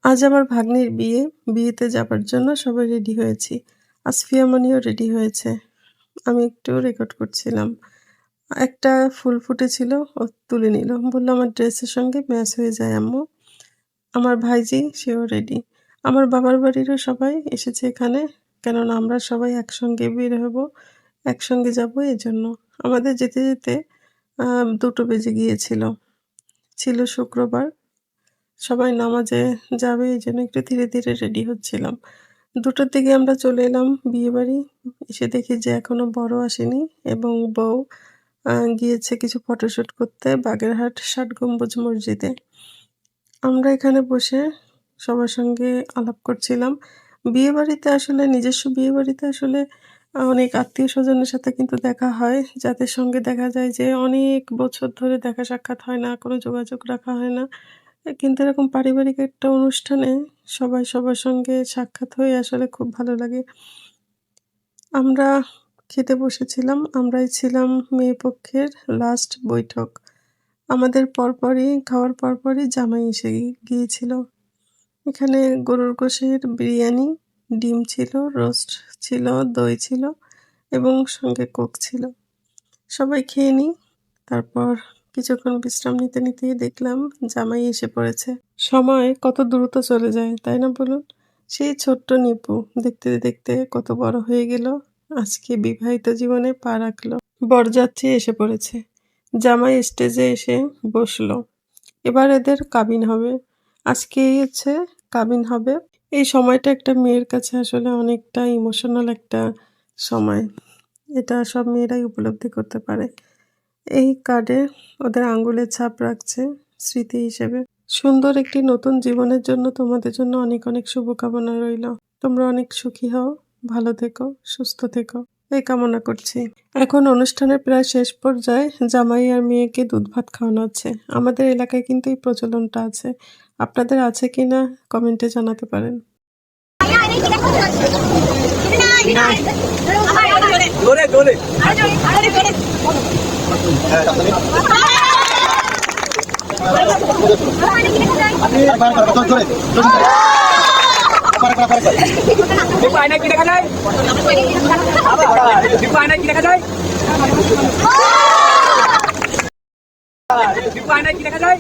আজ আমার ভাগ্নির বিয়ে। বিয়েতে যাবার জন্য সবাই রেডি হয়েছি। আসফিয়া মনিও রেডি হয়েছে। আমি একটু রেকর্ড করছিলাম। একটা ফুল ফুটেছিল, ও তুলে নিল। বলল, "আমার ড্রেসের সঙ্গে ম্যাচ হয়ে যায় আম্মু।" আমার ভাইজি সেও রেডি। আমার বাবার বাড়িরও সবাই এসেছে এখানে। কেননা আমরা সবাই একসঙ্গে বের হব, একসঙ্গে যাব এজন্য। আমাদের যেতে, যেতে ২টো বেজে গিয়েছিল। ছিল শুক্রবার। সবাই নামাজে যাবে এইজন্য একটু ধীরে, ধীরে রেডি হচ্ছিলাম। ২টোর দিকে আমরা চলে এলাম বিয়েবাড়ি। এসে দেখি যে এখনো বর আসেনি এবং বউ গিয়েছে কিছু ফটোশুট করতে বাগেরহাট ৬০ গম্বুজ মসজিদে। আমরা এখানে বসে সবার সঙ্গে আলাপ করছিলাম। বিয়েবাড়িতে আসলে নিজস্ব বিয়েবাড়িতে আসলে অনেক আত্মীয়স্বজনের সাথে কিন্তু দেখা হয়, যাদের সঙ্গে দেখা যায় যে অনেক বছর ধরে দেখা সাক্ষাৎ হয় না, কোনো যোগাযোগ রাখা হয় না। কিন্তু এরকম পারিবারিক একটা অনুষ্ঠানে সবাই সবার সঙ্গে সাক্ষাৎ হয়ে আসলে খুব ভালো লাগে। আমরা খেতে বসেছিলাম। আমরাই ছিলাম মেয়ে পক্ষের লাস্ট বৈঠক। আমাদের পরপরই খাওয়ার পরপরই জামাই এসে গিয়েছিল। এখানে গরুর গোশের বিরিয়ানি, ডিম ছিল, রোস্ট ছিল, দই ছিল এবং সঙ্গে কোক ছিল। সবাই খেয়ে নিই। তারপর কিছুক্ষণ বিশ্রাম নিতে, নিতেই দেখলাম জামাই এসে পড়েছে। সময় কত দ্রুত চলে যায়, তাই না বলুন? সেই ছোট্ট নিপু দেখতে, দেখতে কত বড় হয়ে গেল। আজকে বিবাহিত জীবনে পা রাখল। বরযাত্রী এসে পড়েছে। জামাই স্টেজে এসে বসলো। এবার এদের কাবিন হবে। আজকেই হচ্ছে কাবিন হবে। এই সময়টা একটা মেয়ের কাছে আসলে অনেকটা ইমোশনাল একটা সময়। এটা সব মেয়েরাই উপলব্ধি করতে পারে। এই কার্ডে ওদের আঙ্গুলের ছাপ রাখছে স্মৃতি হিসেবে। সুন্দর একটি নতুন জীবনের জন্য তোমাদের জন্য অনেক, অনেক শুভকামনা রইল। তোমরা অনেক সুখী হও, ভালো থেকো, সুস্থ থেকো। এই কামনা করছি। এখন অনুষ্ঠানের প্রায় শেষ পর্যায়ে জামাই আর মেয়েকে দুধ ভাত খাওয়ানো হচ্ছে। আমাদের এলাকায় কিন্তু এই প্রচলনটা আছে। আপনাদের আছে কিনা কমেন্টে জানাতে পারেন। কি দেখা যায়? কি দেখা যায়? কি দেখা যায়?